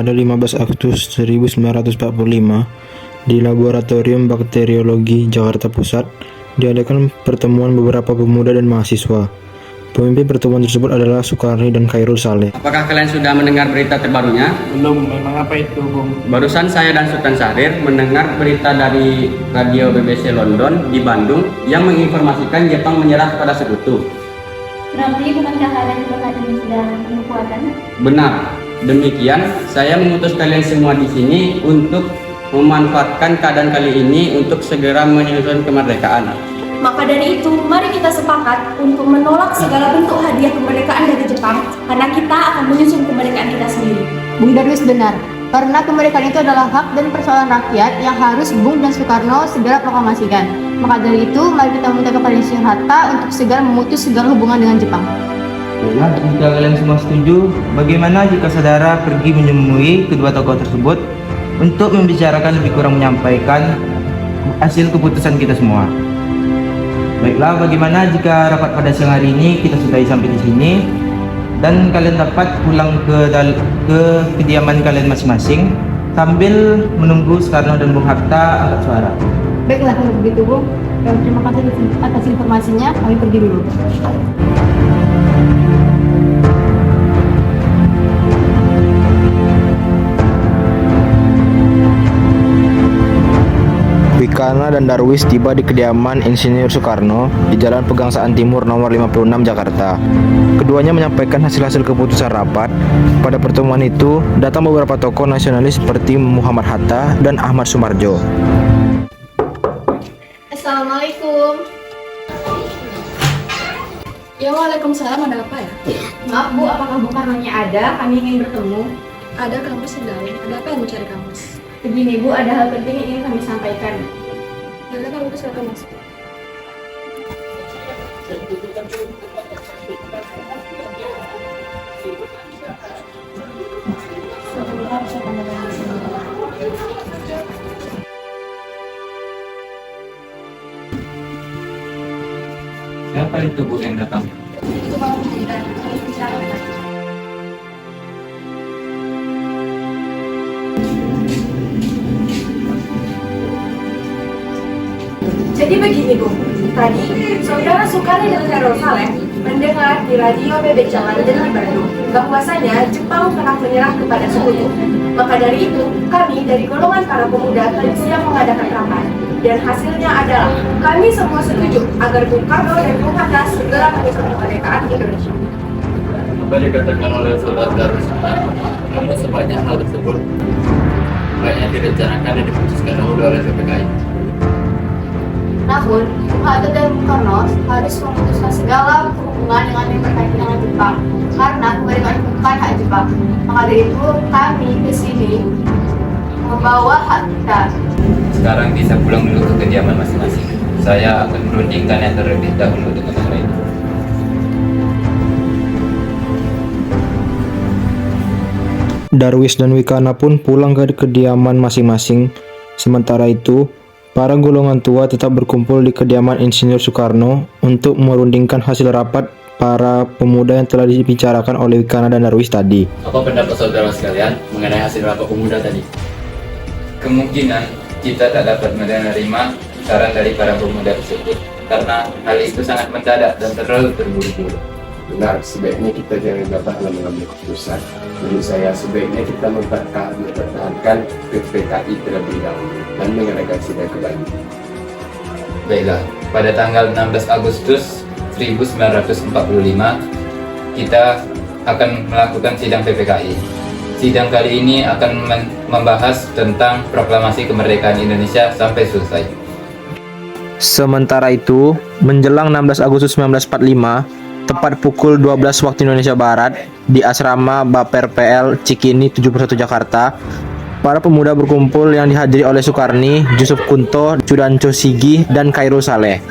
pada 15 Agustus 1945 di Laboratorium Bakteriologi Jakarta Pusat diadakan pertemuan beberapa pemuda dan mahasiswa. Pemimpin pertemuan tersebut adalah Sukarni dan Khairul Saleh. Apakah kalian sudah mendengar berita terbarunya? Belum, memang apa itu, Bung? Barusan saya dan Sultan Syahrir mendengar berita dari radio BBC London di Bandung yang menginformasikan Jepang menyerah pada Sekutu. Berarti bukankah kalian berkata sudah kekuatan? Benar. Demikian, saya mengutus kalian semua di sini untuk memanfaatkan keadaan kali ini untuk segera menyusun kemerdekaan. Maka dari itu, mari kita sepakat untuk menolak segala bentuk hadiah kemerdekaan dari Jepang, karena kita akan menyusun kemerdekaan kita sendiri. Bung Darwis benar, karena kemerdekaan itu adalah hak dan persoalan rakyat yang harus Bung dan Soekarno segera proklamasikan. Maka dari itu, mari kita meminta kepada Insinyur Hatta untuk segera memutus segala hubungan dengan Jepang. Baiklah, jika kalian semua setuju, bagaimana jika saudara pergi menemui kedua tokoh tersebut untuk membicarakan lebih kurang menyampaikan hasil keputusan kita semua? Baiklah, bagaimana jika rapat pada siang hari ini kita sudahi sampai di sini dan kalian dapat pulang ke kediaman kalian masing-masing sambil menunggu Soekarno dan Bung Hatta angkat suara. Baiklah, kalau begitu Bung, terima kasih atas informasinya, kami pergi dulu. Wikana dan Darwis tiba di kediaman Insinyur Soekarno di Jalan Pegangsaan Timur nomor 56 Jakarta. Keduanya menyampaikan hasil-hasil keputusan rapat. Pada pertemuan itu datang beberapa tokoh nasionalis seperti Muhammad Hatta dan Ahmad Sumarjo. Assalamualaikum. Ya, waalaikumsalam, ada apa ya? Maaf Bu, apakah Bung Karnonya ada? Kami ingin bertemu. Ada kamus di dalam, ada apa yang mencari kamus? Begini Bu, ada hal penting yang ingin kami sampaikan. Ada kamu silakan masuk. Siapa itu Bu yang datang? Itu kamu dan kami bicarakan. Jadi begini Bu, tadi saudara Sukarni dan Khairul Saleh mendengar di radio BBC London di Bandung bahwasanya Jepang pernah menyerah kepada Sekutu. Maka dari itu, kami dari golongan para pemuda siap mengadakan rapat. Dan hasilnya adalah kami semua setuju agar Bung Karno dan Bung Hatta segera menyusun kemerdekaan Indonesia. Apa dikatakan oleh saudara Darwis, namun sebanyak hal tersebut banyak direncanakan dan diputuskan dahulu oleh PPKI. Namun, Bung Hatta dan Bung Karno harus memutuskan segala hubungan dengan yang berkaitan dengan Jepang, karena kemerdekaan itu bukan hak Jepang. Maka dari itu, kami ke sini membawa hak kita. Sekarang bisa pulang dulu ke kediaman masing-masing. Saya akan merundingkan yang terlebih dahulu dengan yang lain. Darwis dan Wikana pun pulang ke kediaman masing-masing. Sementara itu, para golongan tua tetap berkumpul di kediaman Insinyur Soekarno untuk merundingkan hasil rapat para pemuda yang telah dibicarakan oleh Wikana dan Darwis tadi. Apa pendapat saudara sekalian mengenai hasil rapat pemuda tadi? Kemungkinan kita tak dapat menerima saran dari para pemuda tersebut karena hal itu sangat mendadak dan terlalu terburu-buru. Benar, sebaiknya kita jangan gampang mengambil keputusan. Menurut saya, sebaiknya kita mempertahankan PPKI terlebih dahulu dan mengadakan sidang kembali. Baiklah, pada tanggal 16 Agustus 1945 kita akan melakukan sidang PPKI. Sidang kali ini akan membahas tentang proklamasi kemerdekaan Indonesia sampai selesai. Sementara itu, menjelang 16 Agustus 1945, tepat pukul 12 waktu Indonesia Barat, di asrama Baper PL Cikini 71 Jakarta, para pemuda berkumpul yang dihadiri oleh Sukarni, Yusuf Kunto, Sudanco Sigi, dan Khairul Saleh.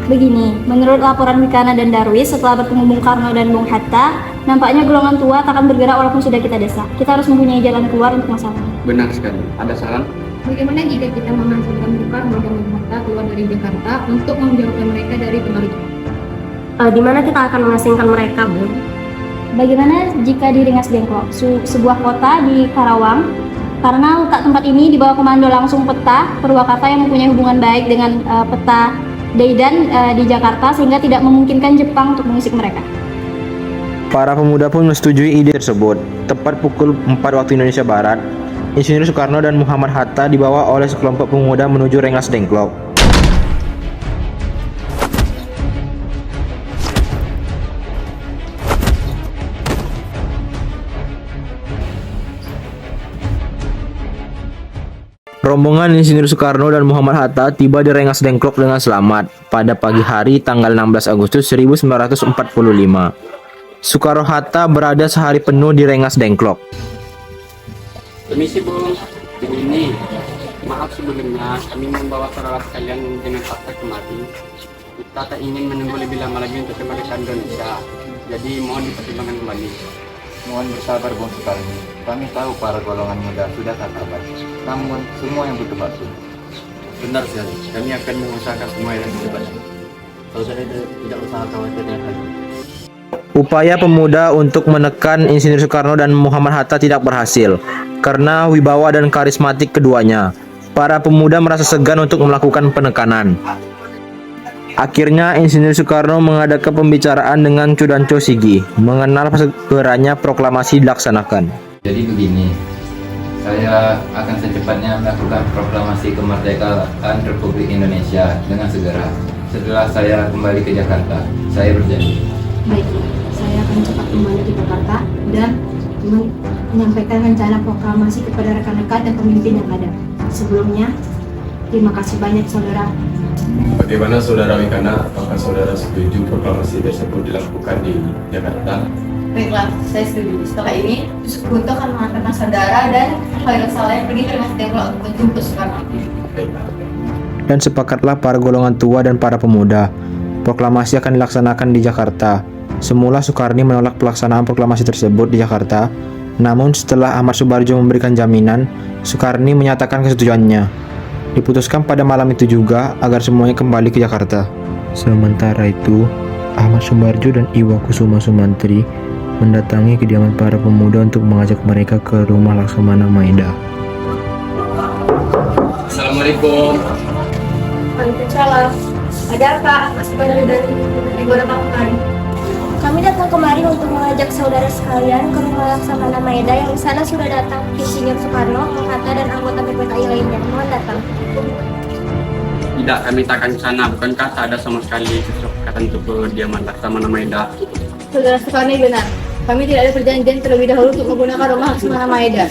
Begini, menurut laporan Wikana dan Darwis, setelah bertemu Bung Karno dan Bung Hatta, nampaknya golongan tua akan bergerak walaupun sudah kita desak. Kita harus mempunyai jalan keluar untuk masalah. Benar sekali. Ada saran? Bagaimana jika kita menghasilkan Bung Karno dan Bung Hatta keluar dari Jakarta untuk menjauhkan mereka dari pengaruh Jepang? Di mana kita akan mengasingkan mereka, Bung? Bagaimana jika di Rengas Dengklok, sebuah kota di Karawang? Karena letak tempat ini di bawah komando langsung peta Purwakarta yang mempunyai hubungan baik dengan peta Daidan di Jakarta, sehingga tidak memungkinkan Jepang untuk mengusik mereka. Para pemuda pun menyetujui ide tersebut. Tepat pukul 4 waktu Indonesia Barat, Insinyur Soekarno dan Muhammad Hatta dibawa oleh sekelompok pemuda menuju Rengas Dengklok. Rombongan Insinyur Soekarno dan Muhammad Hatta tiba di Rengas Dengklok dengan selamat pada pagi hari tanggal 16 Agustus 1945. Soekarno-Hatta berada sehari penuh di Rengas Dengklok. Permisi Bu, ini maaf sebelumnya kami membawa saudara sekalian dengan fakta kemari. Kita tak ingin menunggu lebih lama lagi untuk kemerdekaan Indonesia. Jadi mohon dipertimbangkan kembali. Mohon bersabar Bung Soekarno. Kami tahu para golongan muda sudah tak sabar. Namun semua yang butuh waktu. Benar sekali, kami akan mengusahakan semua yang secepatnya. Saudara tidak usah khawatir dengan hal ini. Upaya pemuda untuk menekan Insinyur Soekarno dan Muhammad Hatta tidak berhasil karena wibawa dan karismatik keduanya. Para pemuda merasa segan untuk melakukan penekanan. Akhirnya Insinyur Soekarno mengadakan pembicaraan dengan Chudancho Sigi mengenal segeranya proklamasi dilaksanakan. Jadi begini, saya akan secepatnya melakukan proklamasi kemerdekaan Republik Indonesia dengan segera. Setelah saya kembali ke Jakarta, saya berjanji. Baik, saya akan cepat kembali ke Jakarta dan menyampaikan rencana proklamasi kepada rekan-rekan dan pemimpin yang ada. Sebelumnya, terima kasih banyak saudara. Bagaimana Saudara Wikana? Apakah Saudara setuju proklamasi tersebut dilakukan di Jakarta? Baiklah, saya setuju. Setelah ini, Sekutu akan mengantarkan saudara dan Khairul Saleh pergi ke Rengas Dengklok untuk menjemput Soekarno. Baiklah. Dan sepakatlah para golongan tua dan para pemuda. Proklamasi akan dilaksanakan di Jakarta. Semula Soekarni menolak pelaksanaan proklamasi tersebut di Jakarta. Namun setelah Ahmad Subarjo memberikan jaminan, Soekarni menyatakan kesetujuannya. Diputuskan pada malam itu juga agar semuanya kembali ke Jakarta. Sementara itu, Ahmad Subarjo dan Iwa Kusuma Sumantri mendatangi kediaman para pemuda untuk mengajak mereka ke rumah Laksamana Maeda. Assalamualaikum. Waalaikumsalam. Ada apa? Mas Badar dan Ibu datang kemari. Kami datang kemari untuk mengajak saudara sekalian ke rumah Laksamana Maeda yang di sana sudah datang Insinyur Soekarno, Hatta dan anggota PPKI lainnya. Mohon datang. Tidak, kami tak akan ke sana. Bukankah tak ada sama sekali kesepakatan untuk kediaman Laksamana Maeda? Saudara Soekarno benar. Kami tidak ada perjanjian terlebih dahulu untuk menggunakan rumah Laksamana Maeda.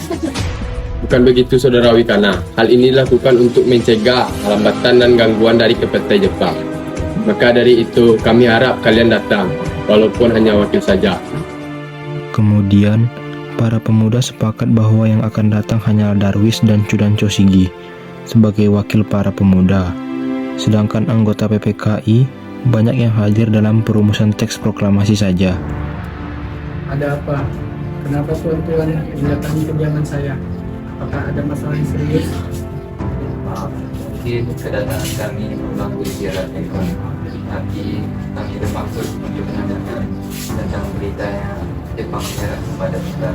Bukan begitu Saudara Wikana. Hal ini dilakukan untuk mencegah hambatan dan gangguan dari kepetai Jepang. Maka dari itu kami harap kalian datang, walaupun hanya wakil saja. Kemudian, para pemuda sepakat bahwa yang akan datang hanyalah Darwis dan Chudancho Sigi sebagai wakil para pemuda. Sedangkan anggota PPKI banyak yang hadir dalam perumusan teks proklamasi saja. Ada apa? Kenapa tuan-tuan mendatangi kediaman saya? Apakah ada masalah yang serius? Maaf, mungkin kedatangan kami mengganggu istirahat Ekon. Tapi kami bermaksud untuk menanyakan tentang berita yang Jepang menyerang kepada kita.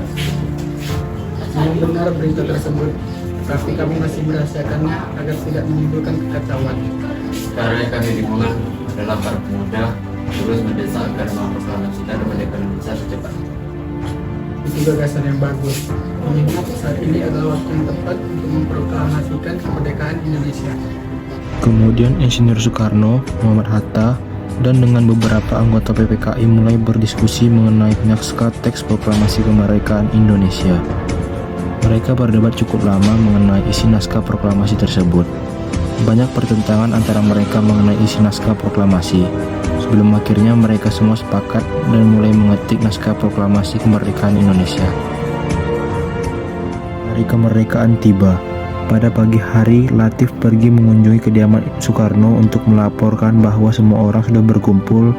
Memang benar berita tersebut, tapi kami masih merahasiakannya agar tidak menimbulkan kekacauan. Sekarang yang kami bingungan adalah para pemuda terus mendesak agar memproklamasikan kemerdekaan Indonesia secepatnya. Itu gagasan yang bagus. Mengingat saat ini adalah waktu yang tepat untuk memproklamasikan kemerdekaan Indonesia. Kemudian Insinyur Soekarno, Muhammad Hatta, dan dengan beberapa anggota PPKI mulai berdiskusi mengenai naskah teks proklamasi kemerdekaan Indonesia. Mereka berdebat cukup lama mengenai isi naskah proklamasi tersebut. Banyak pertentangan antara mereka mengenai isi naskah proklamasi. Sebelum akhirnya mereka semua sepakat dan mulai mengetik naskah proklamasi kemerdekaan Indonesia. Hari kemerdekaan tiba. Pada pagi hari, Latif pergi mengunjungi kediaman Soekarno untuk melaporkan bahwa semua orang sudah berkumpul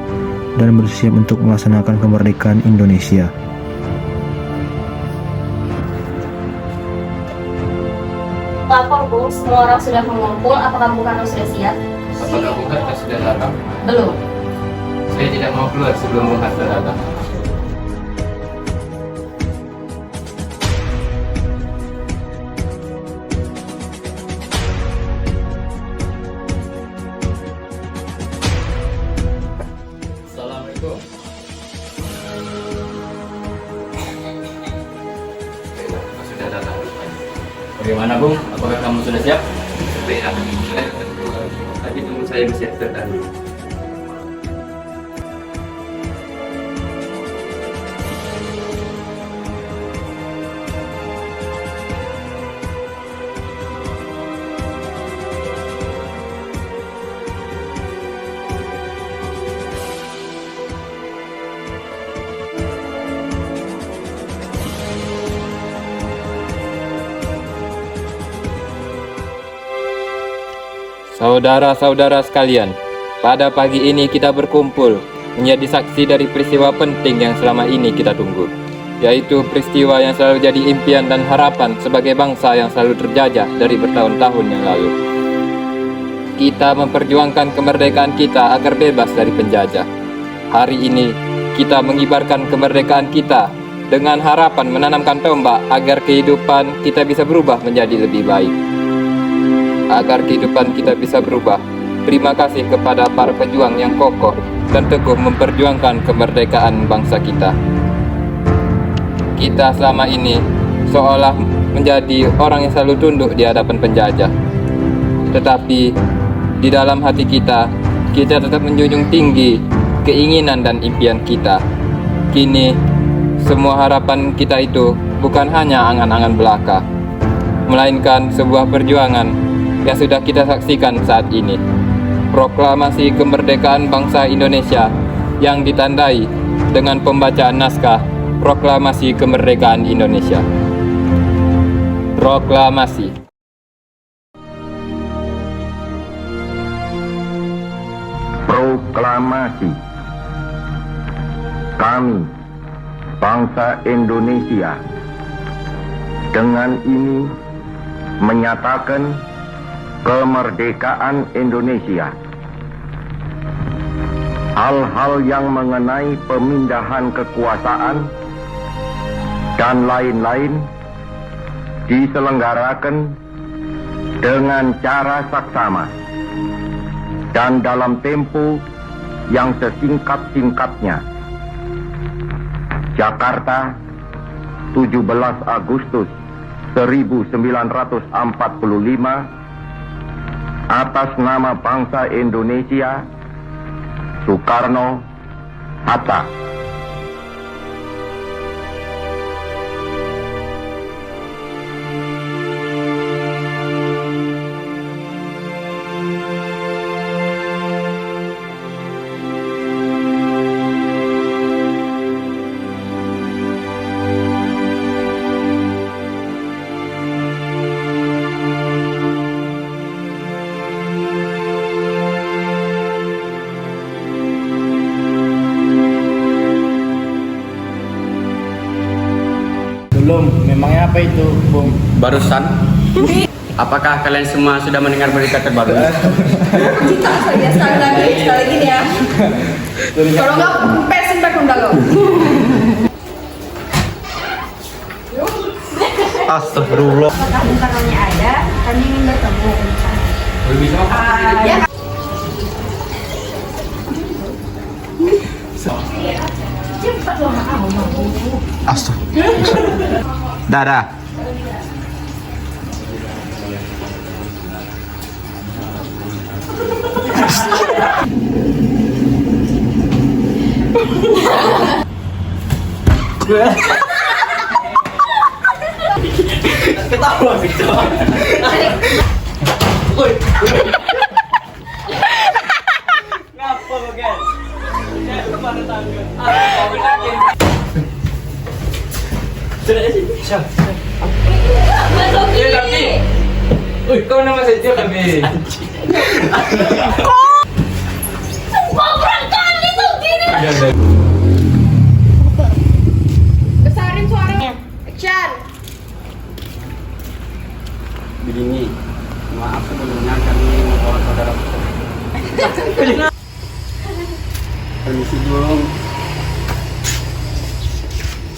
dan bersiap untuk melaksanakan kemerdekaan Indonesia. Lapor Bu, semua orang sudah mengumpul. Apakah Bung Karno sudah siap? Apakah Bung Hatta sudah datang? Belum. Saya tidak mau keluar sebelum Bung Hatta datang. Gimana Bung? Apakah kamu sudah siap? Ya, tapi tunggu saya bersiap dulu. Saudara-saudara sekalian, pada pagi ini kita berkumpul menjadi saksi dari peristiwa penting yang selama ini kita tunggu, yaitu peristiwa yang selalu jadi impian dan harapan sebagai bangsa yang selalu terjajah dari bertahun-tahun yang lalu. Kita memperjuangkan kemerdekaan kita agar bebas dari penjajah. Hari ini, kita mengibarkan kemerdekaan kita dengan harapan menanamkan tombak agar kehidupan kita bisa berubah menjadi lebih baik. Agar kehidupan kita bisa berubah, terima kasih kepada para pejuang yang kokoh dan teguh memperjuangkan kemerdekaan bangsa kita. Kita selama ini seolah menjadi orang yang selalu tunduk di hadapan penjajah. Tetapi di dalam hati kita tetap menjunjung tinggi keinginan dan impian kita. Kini, semua harapan kita itu bukan hanya angan-angan belaka, melainkan sebuah perjuangan yang sudah kita saksikan saat ini. Proklamasi kemerdekaan bangsa Indonesia yang ditandai dengan pembacaan naskah Proklamasi Kemerdekaan Indonesia. Proklamasi. Proklamasi. Kami, bangsa Indonesia, dengan ini menyatakan kemerdekaan Indonesia. Hal-hal yang mengenai pemindahan kekuasaan dan lain-lain diselenggarakan dengan cara saksama dan dalam tempo yang sesingkat-singkatnya. Jakarta, 17 Agustus 1945, atas nama bangsa Indonesia, Soekarno Hatta. Belum, memangnya apa itu, Bung? Barusan, apakah kalian semua sudah mendengar berita terbaru? Kita saja sekali lagi nih ya. Kalau nggak pesin pakai undang lo. Astagfirullah. Apakah bentar kami ada? Kami ingin bertemu. Ya. Cepat loh, Astagfirullah. Dara. Ketawa gitu. Ngapa lo, guys? Ya, kemana tangga? Sudah sih. Siap. Ya, tapi. Uy, kau nama saja kami. Semua berkali tuh gini. Besarin suaranya. Action. Begini, maaf sebelumnya kami membawa saudara. Permisi Bung.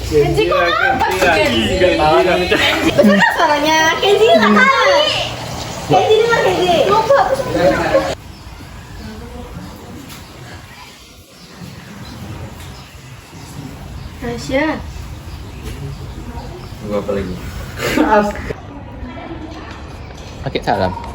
Kenji kok apa sih Kenji? Betul suaranya Kenji nggak kali. Kenji di mana Kenji? Lupa. Tasya. Tunggu apa lagi? Pakai salam.